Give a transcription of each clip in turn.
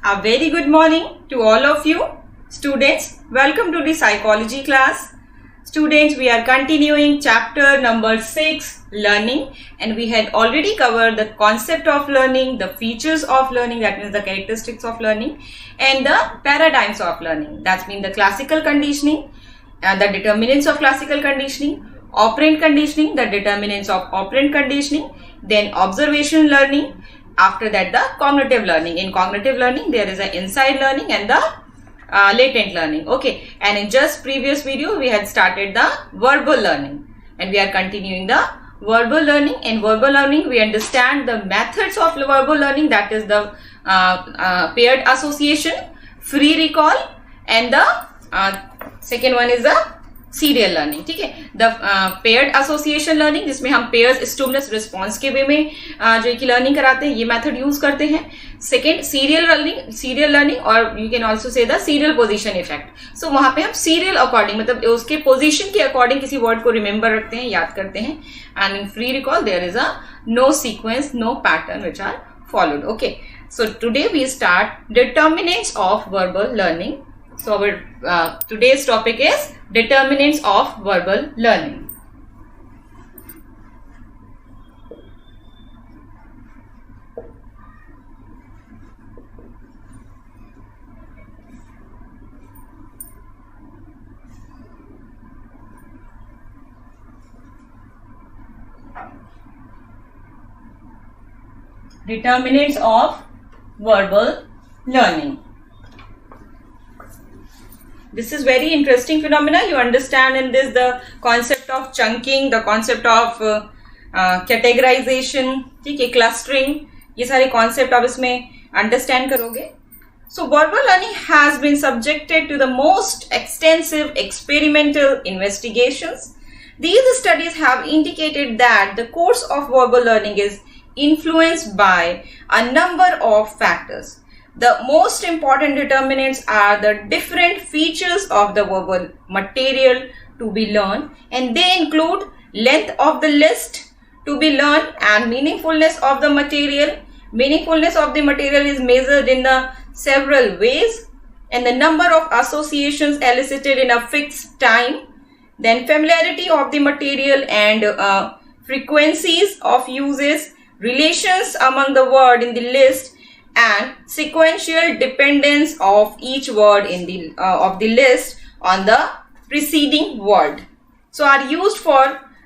A very good morning to all of you students. Welcome to the psychology class. Students, we are continuing chapter number 6, learning, and we had already covered the concept of learning, the features of learning, that means the characteristics of learning, and the paradigms of learning. That's mean the classical conditioning, the determinants of classical conditioning, operant conditioning, the determinants of operant conditioning, then observation learning. After that, the cognitive learning. In cognitive learning, there is an inside learning and the latent learning. Okay, and in just previous video, we had started the verbal learning, and we are continuing the verbal learning. In verbal learning, we understand the methods of verbal learning, that is the paired association, free recall, and the second one is the serial learning. ठीक है, the paired association learning, जिसमें हम pairs stimulus response के वे में जो कि learning कराते हैं, ये मेथड यूज करते हैं. सेकेंड सीरियल लर्निंग, और you can also say the serial position effect. So वहां पे हम सीरियल अकॉर्डिंग, मतलब उसके पोजीशन के अकॉर्डिंग किसी वर्ड को रिमेंबर रखते हैं, याद करते हैं. And in free recall there is a no sequence, no pattern which are followed. Okay, so today we start determinants of verbal learning. So our today's topic is determinants of verbal learning. Determinants of verbal learning. This is very interesting phenomena. You understand in this the concept of chunking, the concept of categorization, ठीक है, clustering, ये सारे concept आप इसमें understand करोगे. So verbal learning has been subjected to the most extensive experimental investigations. These studies have indicated that the course of verbal learning is influenced by a number of factors. The most important determinants are the different features of the verbal material to be learned, and they include length of the list to be learned and meaningfulness of the material. Meaningfulness of the material is measured in the several ways, and the number of associations elicited in a fixed time. Then familiarity of the material and frequencies of uses, relations among the word in the list, and sequential dependence of each word in the of the list on the preceding word. So are used for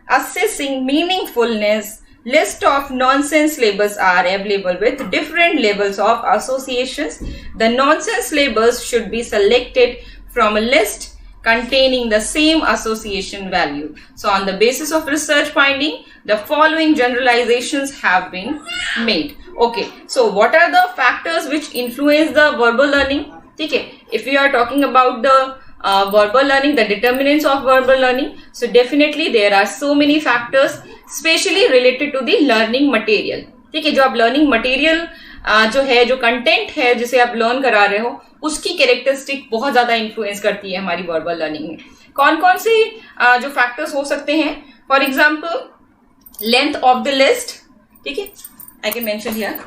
assessing meaningfulness. List of nonsense labels are available with different levels of associations. The nonsense labels should be selected from a list containing the same association value. So on the basis of research finding, the following generalizations have been made. Okay, so what are the factors which influence the verbal learning? ठीक है, if we are talking about the verbal learning, the determinants of verbal learning, so definitely there are so many factors, especially related to the learning material. ठीक है, जो आप learning material जो है, जो content है जिसे आप लर्न करा रहे हो, उसकी कैरेक्टरिस्टिक बहुत ज्यादा इन्फ्लुएंस करती है हमारी वर्बल लर्निंग में. कौन कौन से जो फैक्टर्स हो सकते हैं? For example, length of the list. ठीक है, I can mention here.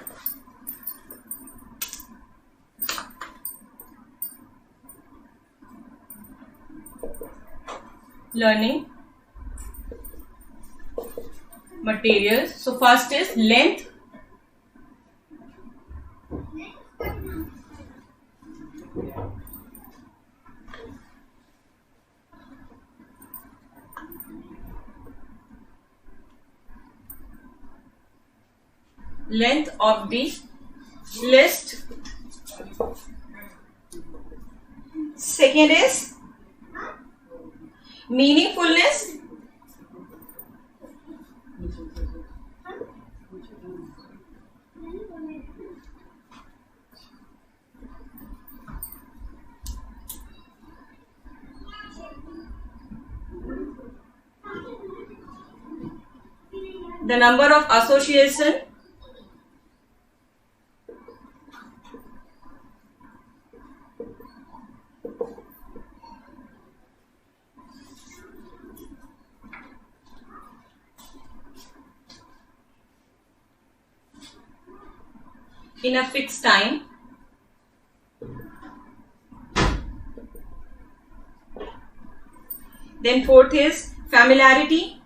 Learning materials. So first is length. Length of the list. Second is meaningfulness. The number of association. In a fixed time. Then fourth is familiarity.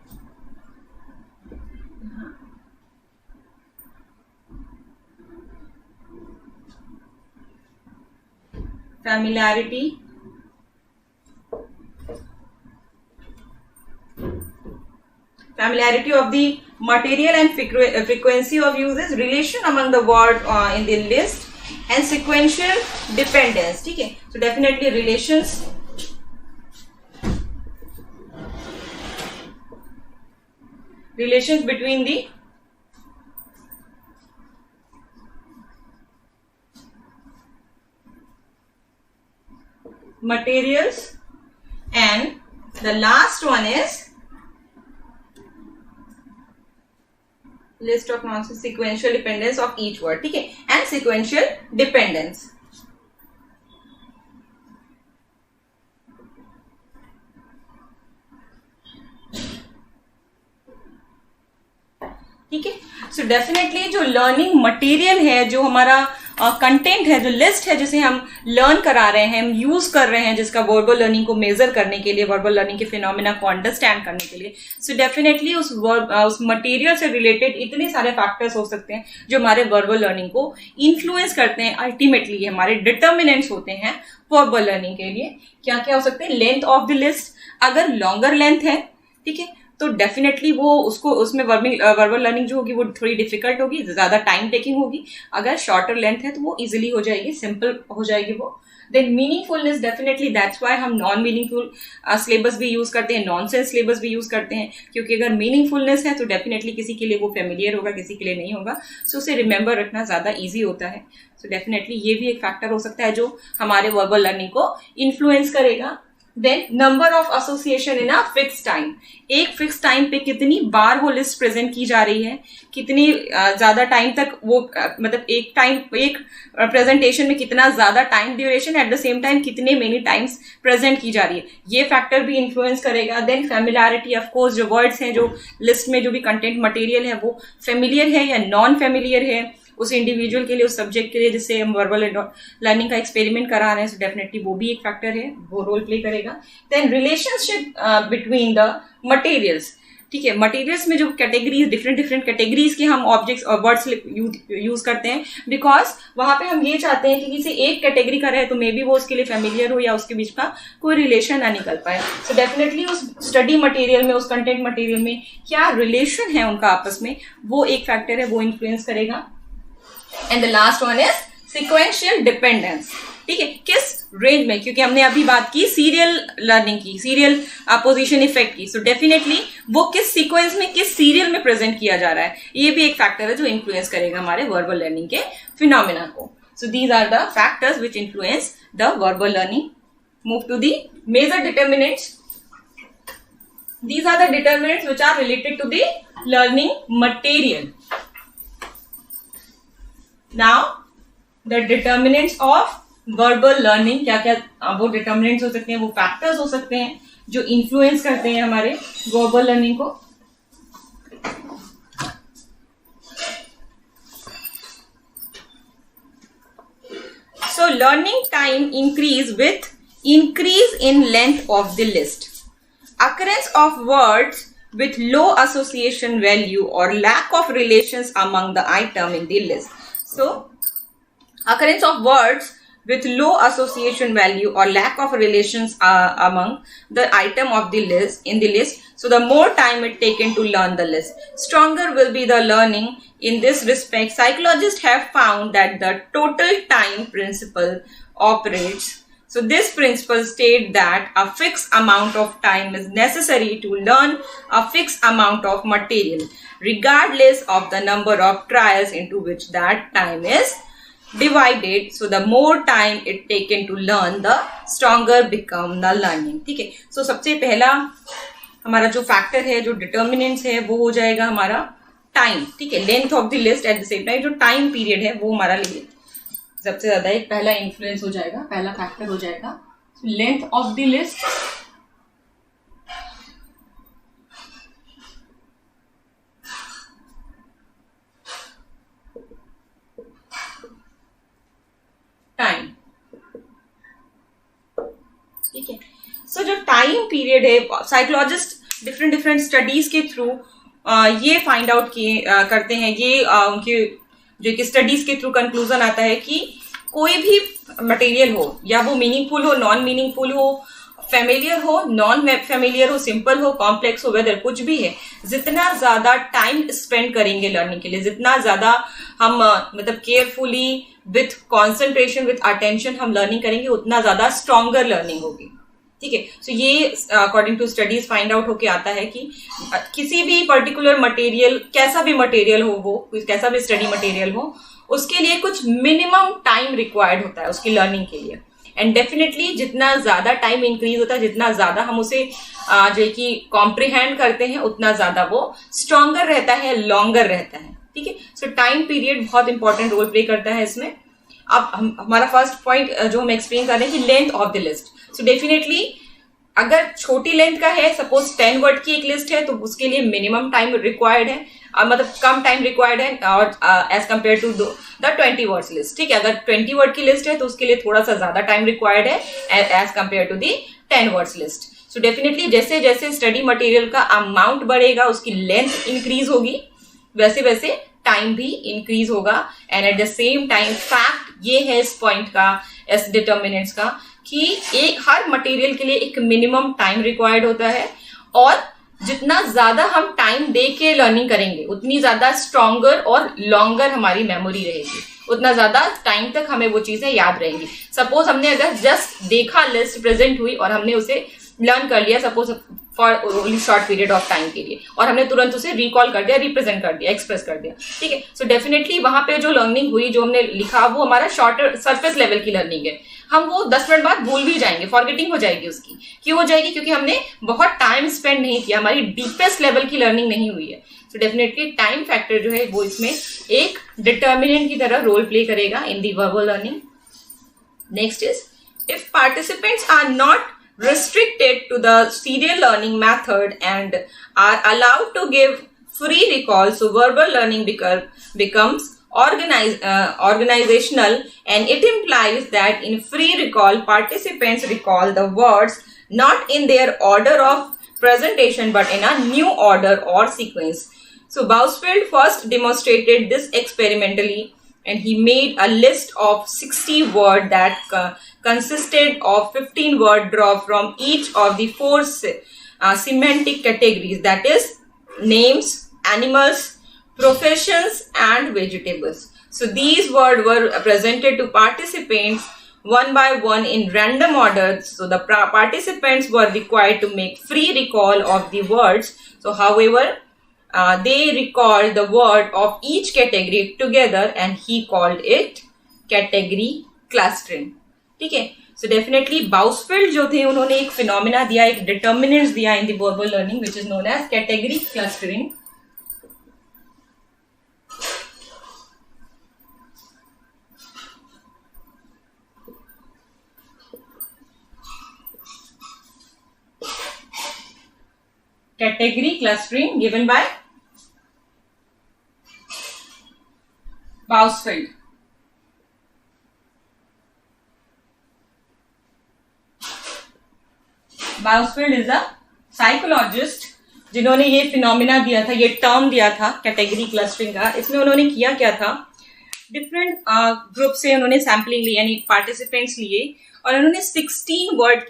Familiarity. Familiarity of the material and frequency of uses, relation among the word in the list, and sequential dependence. ठीक है, so definitely relations between the materials, and the last one is list of nonsense, sequential dependence of each word. ठीक है, and sequential dependence. ठीक है, so definitely जो learning material है, जो हमारा कंटेंट है, जो लिस्ट है जिसे हम लर्न करा रहे हैं, हम यूज कर रहे हैं, जिसका वर्बल लर्निंग को मेजर करने के लिए, वर्बल लर्निंग के फिनोमिना को अंडरस्टैंड करने के लिए, सो डेफिनेटली उस मटेरियल से रिलेटेड इतने सारे फैक्टर्स हो सकते हैं जो हमारे वर्बल लर्निंग को इन्फ्लुएंस करते हैं. अल्टीमेटली हमारे डिटर्मिनेंट्स होते हैं वर्बल लर्निंग के लिए. क्या क्या हो सकते हैं? Length of the list. अगर लॉन्गर लेंथ है, ठीक है, तो डेफिनेटली वो उसमें वर्बल लर्निंग जो होगी वो थोड़ी डिफिकल्ट होगी, ज्यादा टाइम टेकिंग होगी. अगर शॉर्टर लेंथ है तो वो इजीली हो जाएगी, सिंपल हो जाएगी वो. Then meaningfulness, definitely that's why हम नॉन मीनिंगफुल सिलेबस भी यूज करते हैं, नॉनसेंस सिलेबस भी यूज करते हैं, क्योंकि अगर मीनिंगफुलनेस है तो डेफिनेटली किसी के लिए वो फेमिलियर होगा, किसी के लिए नहीं होगा. सो उसे रिमेंबर रखना ज्यादा ईजी होता है. सो डेफिनेटली ये भी एक फैक्टर हो सकता है जो हमारे वर्बल लर्निंग को इन्फ्लुएंस करेगा. Then number of association in a fix time. एक फिक्स टाइम पे कितनी बार वो लिस्ट प्रेजेंट की जा रही है, कितनी ज्यादा टाइम तक वो मतलब एक प्रेजेंटेशन में कितना ज्यादा time duration, at the same time कितने मेनी टाइम्स प्रेजेंट की जा रही है, ये फैक्टर भी इन्फ्लुएंस करेगा. देन फेमिलियरिटी, ऑफ कोर्स जो वर्ड्स हैं, जो लिस्ट में जो भी कंटेंट मटेरियल है वो फेमिलियर है या नॉन फेमिलियर है उस इंडिविजुअल के लिए, उस सब्जेक्ट के लिए जिससे हम वर्बल लर्निंग का एक्सपेरिमेंट करा रहे हैं. सो डेफिनेटली वो भी एक फैक्टर है, वो रोल प्ले करेगा. Then relationship between the materials. ठीक है, मटेरियल्स में जो कैटेगरीज, डिफरेंट कैटेगरीज के हम ऑब्जेक्ट्स और वर्ड्स यूज करते हैं, बिकॉज वहां पे हम ये चाहते हैं कि किसी एक कैटेगरी का रहे तो मे बी वो उसके लिए फेमिलियर हो या उसके बीच का कोई रिलेशन ना निकल पाए. सो डेफिनेटली उस स्टडी मटेरियल में, उस कंटेंट मटेरियल में क्या रिलेशन है उनका आपस में, वो एक फैक्टर है, वो इन्फ्लुएंस करेगा. And the last one is sequential dependence. ठीक है, किस रेंज में, क्योंकि हमने अभी बात की सीरियल लर्निंग की, सीरियल अपोजिशन इफेक्ट की. सो डेफिनेटली वो किस सीक्वेंस में, किस सीरियल में प्रेजेंट किया जा रहा है, ये भी एक फैक्टर है जो इन्फ्लुएंस करेगा हमारे वर्बल लर्निंग के फिनोमिना को. So these are the factors which influence the verbal learning. Move to the major determinants. These are the determinants which are related to the learning material. Now the determinants of verbal learning, क्या क्या वो determinants हो सकते हैं, वो factors हो सकते हैं जो influence करते हैं हमारे verbal learning को. So learning time increase with increase in length of the list. Occurrence of words with low association value or lack of relations among the item in the list. So, occurrence of words with low association value or lack of relations among the item of the list in the list. So, the more time it taken to learn the list, stronger will be the learning. In this respect, psychologists have found that the total time principle operates. So this principle states that a fixed amount of time is necessary to learn a fixed amount of material, regardless of the number of trials into which that time is divided. So the more time it taken to learn, the stronger become the learning. ठीक है, so सबसे पहला हमारा जो factor है, जो determinants है, वो हो जाएगा हमारा टाइम. ठीक है, length of the list, at the same time जो टाइम पीरियड है वो हमारा लिए सबसे ज्यादा एक पहला इन्फ्लुएंस हो जाएगा, पहला फैक्टर हो जाएगा. Length of the list, time. ठीक है, सो जो टाइम पीरियड है, साइकोलॉजिस्ट डिफरेंट डिफरेंट स्टडीज के थ्रू ये फाइंड आउट करते हैं, ये उनके जो कि स्टडीज के थ्रू कंक्लूजन आता है कि कोई भी मटेरियल हो, या वो मीनिंगफुल हो, नॉन मीनिंगफुल हो, फेमिलियर हो, नॉन फेमिलियर हो, सिंपल हो, कॉम्प्लेक्स हो, वेदर कुछ भी है, जितना ज्यादा टाइम स्पेंड करेंगे लर्निंग के लिए, जितना ज्यादा हम मतलब carefully with concentration with attention हम लर्निंग करेंगे, उतना ज्यादा स्ट्रॉन्गर लर्निंग होगी। ठीक है, सो ये according to studies find out होके आता है कि किसी भी पर्टिकुलर मटेरियल, कैसा भी मटेरियल हो, वो कैसा भी स्टडी मटेरियल हो, उसके लिए कुछ मिनिमम टाइम रिक्वायर्ड होता है उसकी लर्निंग के लिए। एंड डेफिनेटली जितना ज्यादा टाइम इंक्रीज होता है, जितना ज्यादा हम उसे जो है कि कॉम्प्रिहेंड करते हैं, उतना ज्यादा वो स्ट्रॉन्गर रहता है, लॉन्गर रहता है। ठीक है, सो टाइम पीरियड बहुत इंपॉर्टेंट रोल प्ले करता है इसमें। अब हमारा फर्स्ट पॉइंट जो हम एक्सप्लेन कर रहे हैं कि length of the list. So definitely अगर छोटी लेंथ का है, सपोज 10 वर्ड की एक लिस्ट है, तो उसके लिए मिनिमम टाइम रिक्वायर्ड है, मतलब कम टाइम रिक्वायर्ड है और as compare to the 20 words list. ठीक है, अगर 20 वर्ड की लिस्ट है तो उसके लिए थोड़ा सा ज्यादा टाइम रिक्वायर्ड है as compare to the 10 words list. So definitely जैसे जैसे स्टडी मटेरियल का अमाउंट बढ़ेगा, उसकी लेंथ इंक्रीज होगी, वैसे वैसे टाइम भी इंक्रीज होगा। And at the same time fact ये है इस पॉइंट का, इस डिटर्मिनेंट्स का, कि एक हर मटेरियल के लिए एक मिनिमम टाइम रिक्वायर्ड होता है, और जितना ज्यादा हम टाइम दे के लर्निंग करेंगे, उतनी ज्यादा स्ट्रॉन्गर और लॉन्गर हमारी मेमोरी रहेगी, उतना ज्यादा टाइम तक हमें वो चीजें याद रहेंगी। सपोज हमने अगर जस्ट देखा, लिस्ट प्रेजेंट हुई और हमने उसे लर्न कर लिया, suppose for only short period of time के लिए, और हमने तुरंत उसे रिकॉल कर दिया, रिप्रेजेंट कर दिया, एक्सप्रेस कर दिया। ठीक है, सो डेफिनेटली वहां पे जो लर्निंग हुई, जो हमने लिखा, वो हमारा शॉर्टर सरफेस लेवल की लर्निंग है। हम वो 10 मिनट बाद भूल भी जाएंगे, फॉरगेटिंग हो जाएगी उसकी। क्यों हो जाएगी? क्योंकि हमने बहुत टाइम स्पेंड नहीं किया, हमारी डीपेस्ट लेवल की लर्निंग नहीं हुई है। सो डेफिनेटली टाइम फैक्टर जो है वो इसमें एक डिटर्मिनेंट की तरह रोल प्ले करेगा in the verbal learning. Next is, if participants are not restricted to the serial learning method and are allowed to give free recall, so verbal learning becomes organizational, and it implies that in free recall participants recall the words not in their order of presentation but in a new order or sequence. So Bousfield first demonstrated this experimentally, and he made a list of 60 words that consisted of 15 words drawn from each of the 4 semantic categories, that is names, animals, professions and vegetables. So these words were presented to participants one by one in random order. So the participants were required to make free recall of the words. So however, they recalled the word of each category together, and he called it category clustering. ठीक है, so definitely बाउसफील्ड जो थे, उन्होंने एक phenomena दिया, एक determinants दिया in the verbal learning which is known as category clustering. Category clustering given by Bousfield. Bousfield is a psychologist जिन्होंने ये फिनोमिना दिया था, ये टर्म दिया था कैटेगरी क्लस्टरिंग का। इसमें उन्होंने किया क्या था, डिफरेंट ग्रुप से उन्होंने सैम्पलिंग ली, यानी पार्टिसिपेंट्स लिए, और उन्होंने 60 वर्ड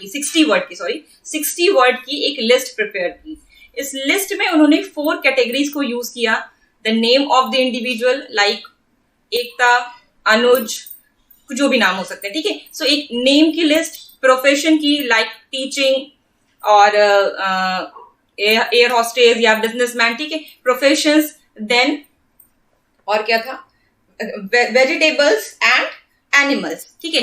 की एक लिस्ट प्रिपेयर की। इस लिस्ट में उन्होंने 4 कैटेगरीज को यूज किया, the name of the individual, like Ekta, Anuj, जो भी नाम हो सकते हैं। ठीक है, सो एक नेम की लिस्ट, प्रोफेशन की लाइक टीचिंग और एयर होस्टेस या बिजनेसमैन। ठीक है, प्रोफेशंस, देन और क्या था, वेजिटेबल्स एंड एनिमल्स। ठीक है,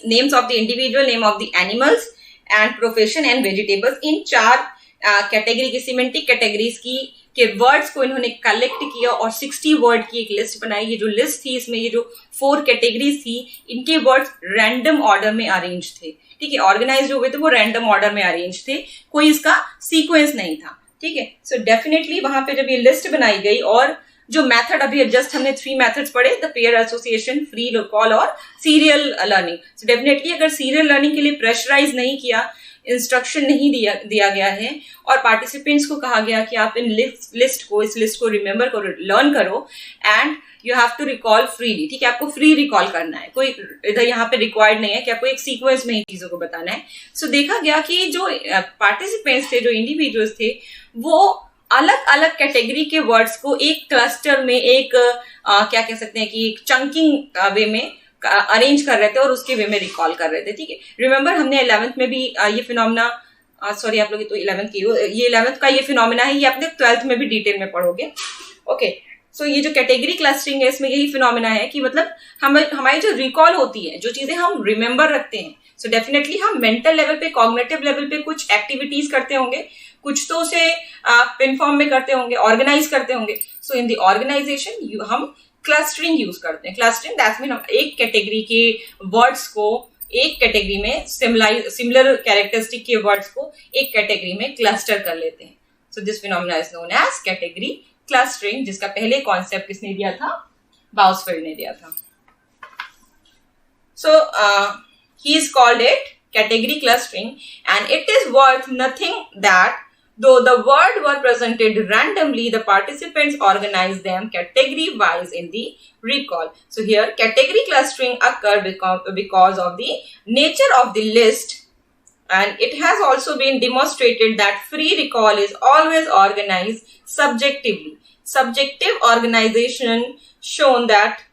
names of the individual, name of the animals and profession and vegetables, in 4 category की, सिमेंटिक कैटेगरीज की के वर्ड्स को इन्होंने कलेक्ट किया और 60 वर्ड की एक लिस्ट बनाई। ये जो लिस्ट थी, इसमें ये जो 4 कैटेगरीज थी, इनके वर्ड्स रैंडम ऑर्डर में अरेंज थे। ठीक है, ऑर्गेनाइज हुए थे वो रैंडम ऑर्डर में अरेंज थे, कोई इसका सीक्वेंस नहीं था। ठीक है, सो डेफिनेटली वहां पे जब ये लिस्ट बनाई गई, और जो मेथड अभी जस्ट हमने 3 मेथड्स पढ़े, the pair association, free recall और सीरियल लर्निंग। सो डेफिनेटली अगर सीरियल लर्निंग के लिए प्रेशराइज नहीं किया, इंस्ट्रक्शन नहीं दिया गया है और पार्टिसिपेंट्स को कहा गया कि आप इन इस लिस्ट को रिमेंबर करो, लर्न करो and you have to recall freely. ठीक है, आपको फ्री रिकॉल करना है, कोई इधर यहाँ पे रिक्वायर्ड नहीं है कि आपको एक सीक्वेंस में ही चीजों को बताना है। सो देखा गया कि जो पार्टिसिपेंट्स थे, जो इंडिविजुअल्स थे, वो अलग अलग कैटेगरी के वर्ड्स को एक क्लस्टर में, एक क्या कह सकते हैं कि एक चंकिंग वे में अरेंज कर रहे थे और उसके वे में रिकॉल कर रहे थे। ठीक है, रिमेंबर हमने 11th में भी ये फिनोमिना, सॉरी आप लोग तो 11th की हो, ये 11th का ये फिनोमिना है, ये आपने 12th में भी डिटेल में पढ़ोगे। ओके, सो ये जो कैटेगरी क्लस्टरिंग है इसमें यही फिनोमिना है कि मतलब हमारी जो रिकॉल होती है, जो चीजें हम रिमेंबर रखते हैं, सो डेफिनेटली हम मेंटल लेवल पे, कॉग्निटिव लेवल पे कुछ एक्टिविटीज करते होंगे, कुछ तो उसे पिन फॉर्म में करते होंगे, ऑर्गेनाइज करते होंगे। सो इन द ऑर्गेनाइजेशन हम क्लस्टरिंग यूज करते हैं। क्लस्टरिंग दैट्स मीन हम एक कैटेगरी के वर्ड्स को एक कैटेगरी में, सिमिलर कैरेक्टरिस्टिक के वर्ड्स को एक कैटेगरी में क्लस्टर कर लेते हैं। So this phenomena is known as category clustering, जिसका पहले कॉन्सेप्ट किसने दिया था? बाउसफील्ड ने दिया था। सो he is called it category clustering, and it is worth nothing that though the word were presented randomly, the participants organized them category wise in the recall. So here category clustering occur because of the nature of the list, and it has also been demonstrated that free recall is always organized subjectively. Subjective organization show that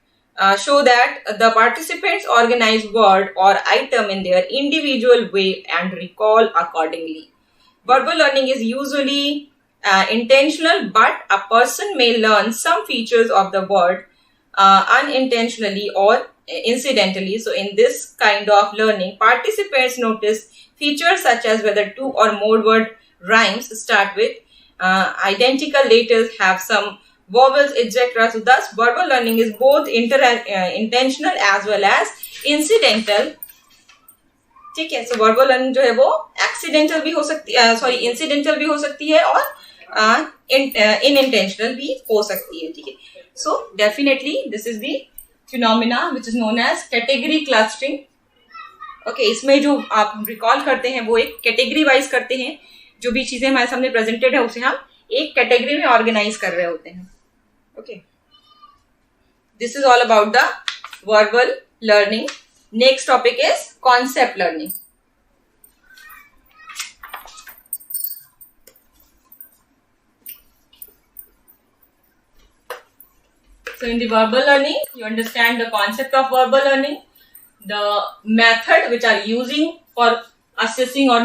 the participants organize word or item in their individual way and recall accordingly. Verbal learning is usually intentional, but a person may learn some features of the word unintentionally or incidentally. So in this kind of learning, participants notice features such as whether two or more word rhymes start with identical letters, have some vowels, etc. So thus verbal learning is both intentional as well as incidental. ठीक है, सो verbal learning जो है वो accidental भी हो सकती है, incidental भी हो सकती है और इनइंटेंशनल भी हो सकती है। ठीक है, so definitely this is the phenomena which is known as category clustering. Okay, इसमें जो आप रिकॉल करते हैं वो एक कैटेगरी वाइज करते हैं, जो भी चीजें हमारे सामने प्रेजेंटेड है उसे हम एक कैटेगरी में ऑर्गेनाइज कर रहे होते हैं। Okay, this is all about the verbal learning. Next topic is concept learning. So in the verbal learning, you understand the concept of verbal learning, the method which are using for assessing or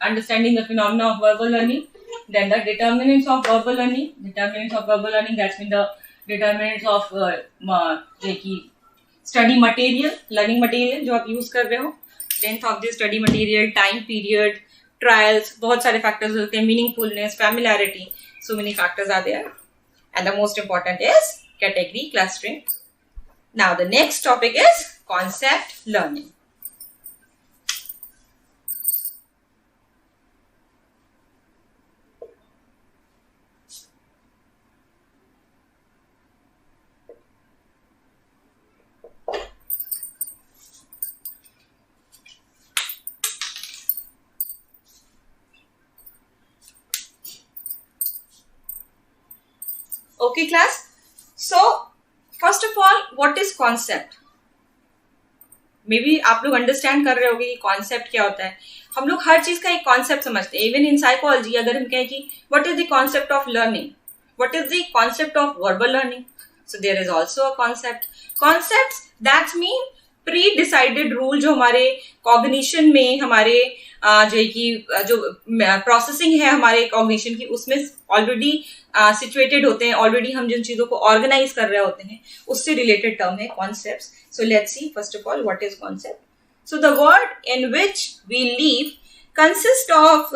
understanding the phenomena of verbal learning, then the determinants of verbal learning. Determinants of verbal learning, that's mean the determinants of study material, learning material जो आप use कर रहे हो, length of the study material, time period, trials, बहुत सारे factors होते हैं, meaningfulness, familiarity, so many factors are there, and the most important is category clustering. Now the next topic is concept learning. Okay class, so first of all what is concept? May be आप लोग understand कर रहे होंगे कि concept क्या होता है। हम लोग हर चीज का एक कॉन्सेप्ट समझते हैं। इवन इन साइकोलॉजी अगर हम कहें कि what is the concept of learning, what is the concept of verbal learning, so there is also a concept. Concepts that's mean pre decided rule, जो हमारे कॉग्निशन में, हमारे जो प्रोसेसिंग है हमारे कॉग्निशन की, उसमें ऑलरेडी सिचुएटेड होते हैं, ऑलरेडी हम जिन चीजों को ऑर्गेनाइज कर रहे होते हैं उससे रिलेटेड टर्म है concepts. So let's see first of all what is concept. So the world in which we live consist of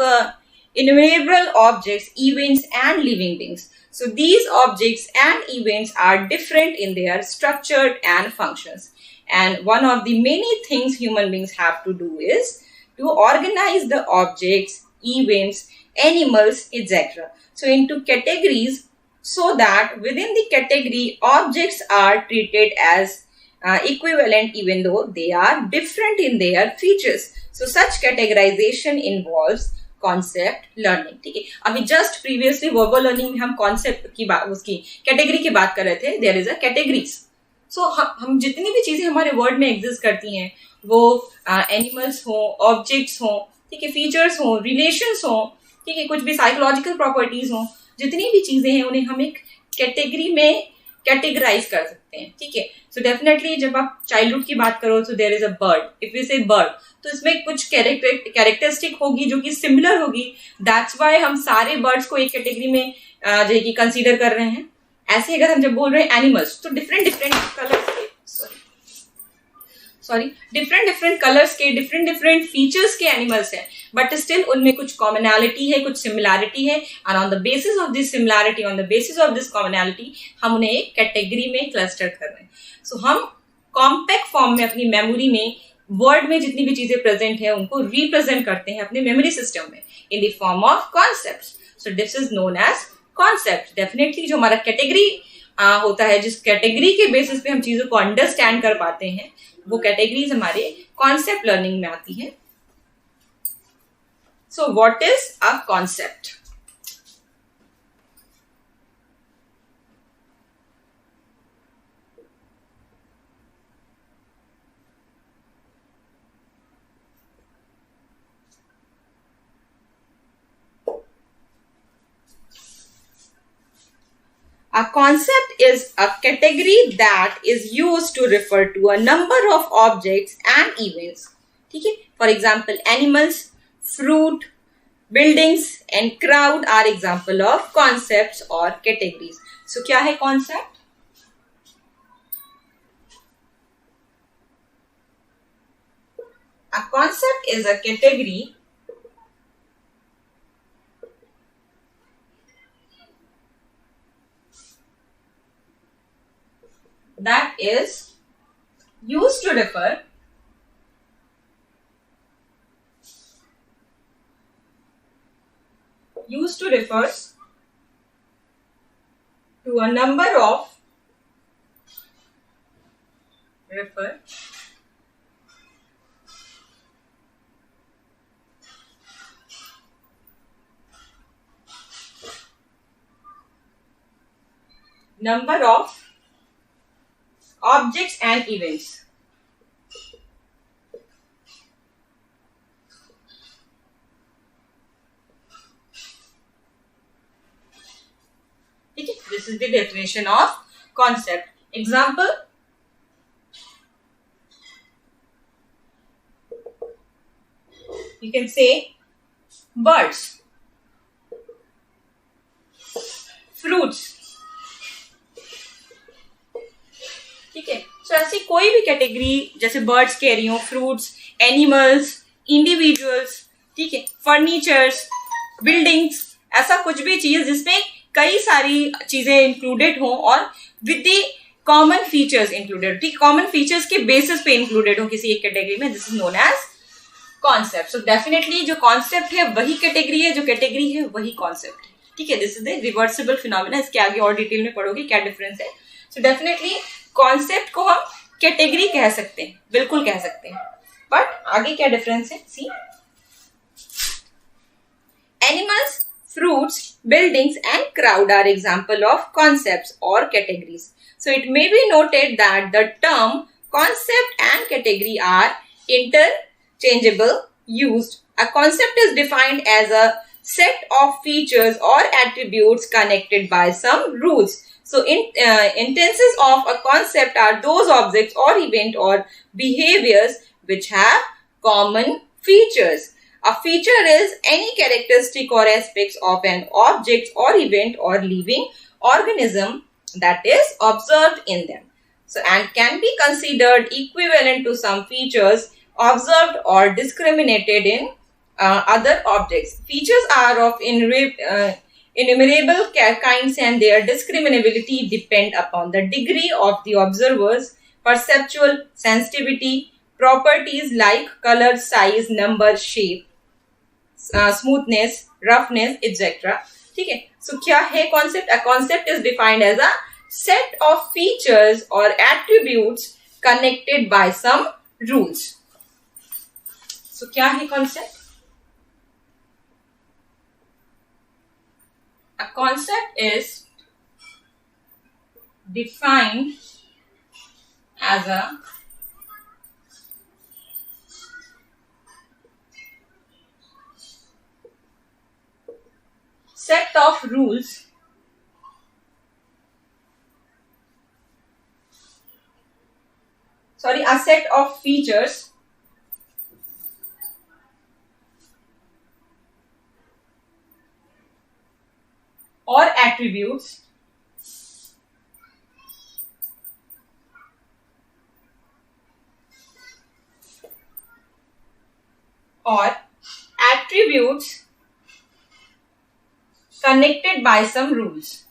innumerable objects, events and living beings. So these objects and events are different in their structure and functions. And one of the many things human beings have to do is to organize the objects, events, animals, etc. So into categories, so that within the category objects are treated as equivalent even though they are different in their features. So such categorization involves concept learning. ठीक है, अभी just previously verbal learning में हम concept की बात, उसकी category की बात कर रहे थे. There is a categories. So हम जितनी भी चीजें हमारे वर्ड में एग्जिस्ट करती हैं, वो एनिमल्स हो, ऑब्जेक्ट्स हो, ठीक है, फीचर्स हो, रिलेशंस हो, ठीक है, कुछ भी साइकोलॉजिकल प्रॉपर्टीज हो, जितनी भी चीजें हैं उन्हें हम एक कैटेगरी में कैटेगराइज कर सकते हैं. ठीक है, सो डेफिनेटली जब आप चाइल्डहुड की बात करो तो there is a bird. If we say bird, तो इसमें कुछ कैरेक्टरिस्टिक होगी जो कि सिमिलर होगी. दैट्स वाई हम सारे बर्ड्स को एक कैटेगरी में जो कि कंसीडर कर रहे हैं. ऐसे अगर हम जब बोल रहे हैं एनिमल्स, तो डिफरेंट डिफरेंट कलर्स के डिफरेंट कलर्स के डिफरेंट फीचर्स के एनिमल्स हैं, बट स्टिल उनमें कुछ कॉमनैलिटी है, कुछ सिमिलैरिटी है. And on the basis of this similarity, on the basis of this commonality, हम उन्हें एक कैटेगरी में क्लस्टर कर रहे हैं. सो हम कॉम्पैक्ट फॉर्म में अपनी मेमोरी में वर्ड में जितनी भी चीजें प्रेजेंट है उनको रिप्रेजेंट करते हैं अपने मेमोरी सिस्टम में in the form of concepts. So this is known as concept. Definitely जो हमारा कैटेगरी होता है, जिस कैटेगरी के बेसिस पे हम चीजों को अंडरस्टैंड कर पाते हैं, वो कैटेगरीज हमारे कॉन्सेप्ट लर्निंग में आती है. So what is a concept? A concept is a category that is used to refer to a number of objects and events. ठीक है, for example, animals, fruit, buildings and crowd are example of concepts or categories. So क्या है concept? A concept is a category that is used to refer to a number of objects and events. ठीक है, this is the definition of concept. Example, you can say birds, fruits. ठीक है, सो ऐसी कोई भी category, जैसे birds कह रही हूँ, फ्रूट्स, एनिमल्स, इंडिविजुअल्स, ठीक है, फर्नीचर्स, बिल्डिंग्स, ऐसा कुछ भी चीज जिसमें कई सारी चीजें इंक्लूडेड हो और with the common features included, ठीक, कॉमन फीचर्स के बेसिस पे इंक्लूडेड हो किसी एक कैटेगरी में, this is known as concept. So definitely जो कॉन्सेप्ट है वही कैटेगरी है, जो कैटेगरी है वही कॉन्सेप्ट है. ठीक है, this is the reversible phenomena. इसके आगे और डिटेल में पढ़ोगे क्या डिफरेंस है. सो डेफिनेटली कॉन्सेप्ट को हम कैटेगरी कह सकते हैं, बिल्कुल कह सकते हैं, बट आगे क्या डिफरेंस है. सी, animals, fruits, buildings and crowd are example of concepts or categories. So it may be noted that the term concept and category are interchangeable used. A concept is defined as a set of features or attributes connected by some rules. So instances of a concept are those objects or event or behaviors which have common features. A feature is any characteristic or aspects of an object or event or living organism that is observed in them. So, and can be considered equivalent to some features observed or discriminated in other objects. Features are of innumerable kinds and their discriminability depend upon the degree of the observer's perceptual sensitivity, properties like color, size, number, shape, smoothness, roughness, etc. ठीक है, सो क्या है concept? A concept is defined as a set of features or attributes connected by some rules. So क्या है concept? A concept is defined as a set of rules a set of features or attributes connected by some rules.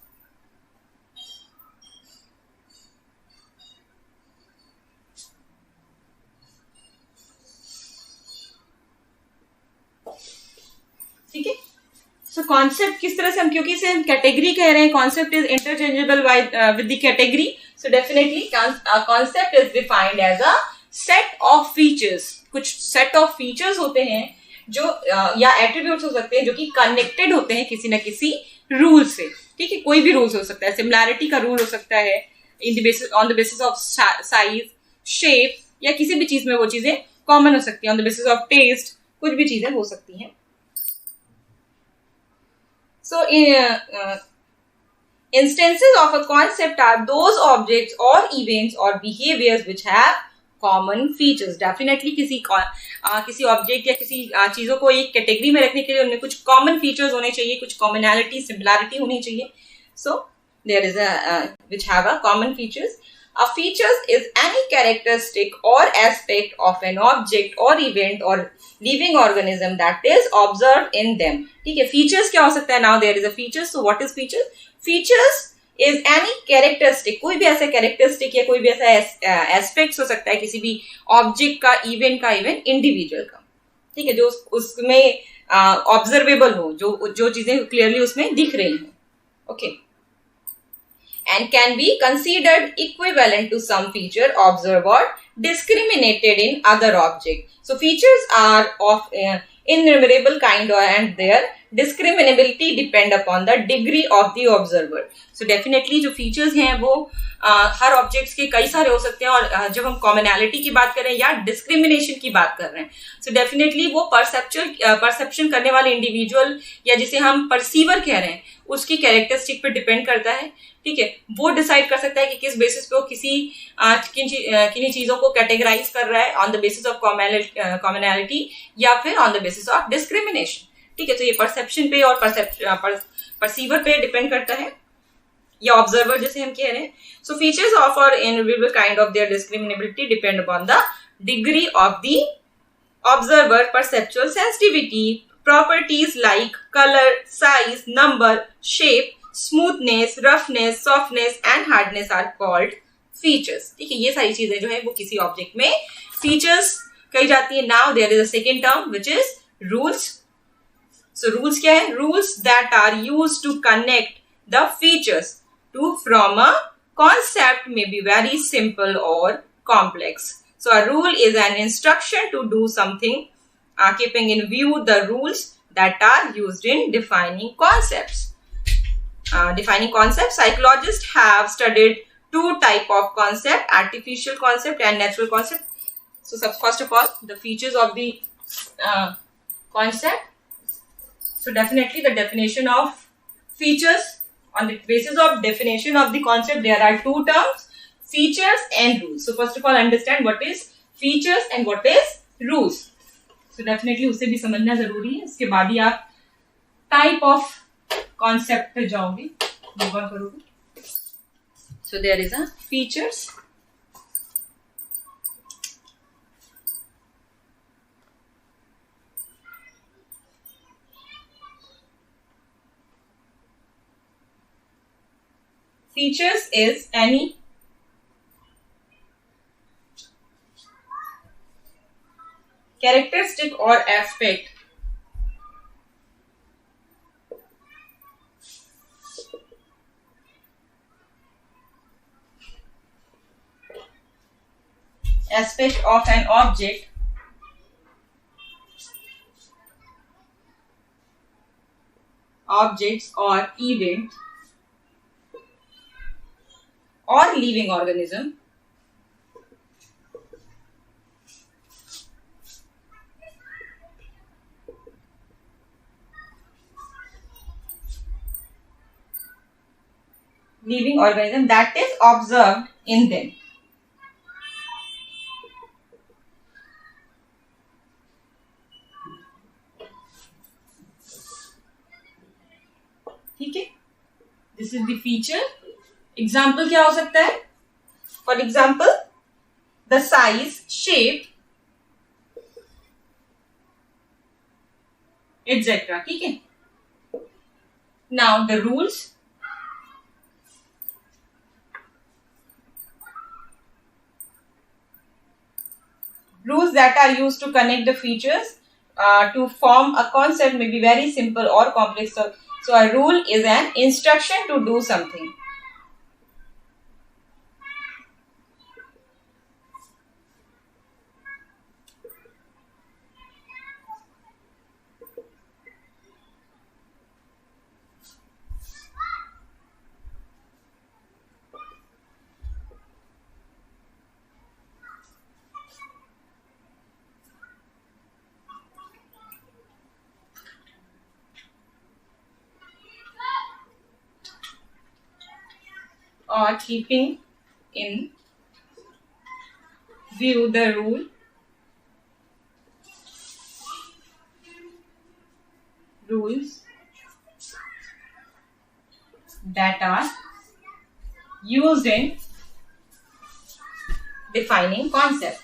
ठीक है. So concept किस तरह से हम, क्योंकि इसे हम कैटेगरी कह रहे हैं, concept is interchangeable with the category, so definitely concept is defined as a set of features. कुछ सेट ऑफ फीचर्स होते हैं जो या एट्रीब्यूट्स हो सकते हैं जो कि कनेक्टेड होते हैं किसी न किसी रूल से. ठीक है, कोई भी रूल्स हो सकता है. सिमिलैरिटी का रूल हो सकता है on the basis of size, shape, या किसी भी चीज में वो चीजें कॉमन हो सकती है. On the basis of test कुछ भी चीजें हो सकती हैं. So, instances of a concept are those objects or events or behaviors which have common features. Definitely किसी ऑब्जेक्ट या किसी चीजों को एक कैटेगरी में रखने के लिए उनमें कुछ कॉमन फीचर्स होने चाहिए, कुछ कॉमनैलिटी, सिमिलैरिटी होनी चाहिए. So there is which have a common features. A features is any characteristic or aspect of an object or event or living organism that is observed in them. ठीक है, features क्या हो सकता है? Now there is a features. So what is features? Features is any characteristic, कोई भी ऐसा characteristic या कोई भी ऐसा aspects हो सकता है किसी भी object का, event का, even individual का. ठीक है, जो उसमें observable हो, जो चीजें clearly उसमें दिख रही हो. Okay. And can be considered equivalent to some feature observed or discriminated in other object. So features are of innumerable kind and their discriminability depend upon the degree of the observer. So definitely जो features हैं वो हर objects के कई सारे हो सकते हैं. और जब हम कॉमनैलिटी की बात कर रहे हैं या डिस्क्रिमिनेशन की बात कर रहे हैं, सो डेफिनेटली वो परसेप्शन करने वाले इंडिविजुअल या जिसे हम परसीवर कह रहे हैं उसकी कैरेक्टरिस्टिक पे डिपेंड करता है. ठीक है, वो डिसाइड कर सकता है कि किस बेसिस पे वो किन्हीं चीजों को कैटेगराइज कर रहा है, on the basis of commonality या फिर on the basis of discrimination. ठीक है, तो ये परसेप्शन पे और परसीवर पे डिपेंड करता है, या ऑब्जर्वर जैसे हम कह रहे हैं. सो फीचर्स ऑफ और invisible kind of their discriminability depend upon the degree of the observer perceptual sensitivity. Properties like colour, size, number, shape, smoothness, roughness, softness and hardness are called features. ठीक है, ये सारी चीजें जो है वो किसी ऑब्जेक्ट में फीचर्स कही जाती है. Now there is a second term which is rules. So rules क्या है? Rules that are used to connect the features to from a concept may be very simple or complex. So a rule is an instruction to do something, keeping in view the rules that are used in defining concepts. Defining concepts, psychologists have studied two type of concept: artificial concept and natural concept. So first of all, the features of the concept. So definitely the definition of features. On the basis of definition of the concept, there are two terms: features and rules. So first of all, understand what is features and what is rules. So definitely उसे भी समझना जरूरी है. उसके बाद ही आप type of concept पे जाओगे, move on करोगे. So there is a features. Features is any characteristic or aspect aspect of an object objects or event or living organism that is observed in them. ठीक है, this is the feature. Example क्या हो सकता है? For example the size, shape, etcetera. ठीक है. Now the rules. Rules that are used to connect the features to form a concept may be very simple or complex. So a rule is an instruction to do something. Or keeping in view the rules that are used in defining concept.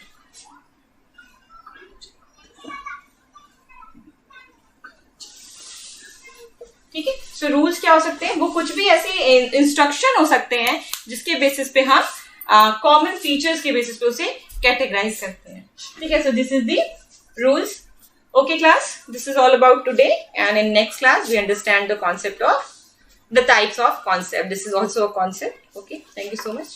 ठीक है. सो rules क्या हो सकते हैं? वो कुछ भी ऐसे इंस्ट्रक्शन हो सकते हैं जिसके बेसिस पे हम कॉमन फीचर्स के बेसिस पे उसे कैटेगराइज करते हैं. ठीक है. सो this is the rules. Okay class, this is all about today, and in next class we understand the concept of the types of concept. This is also a concept. Okay, thank you so much.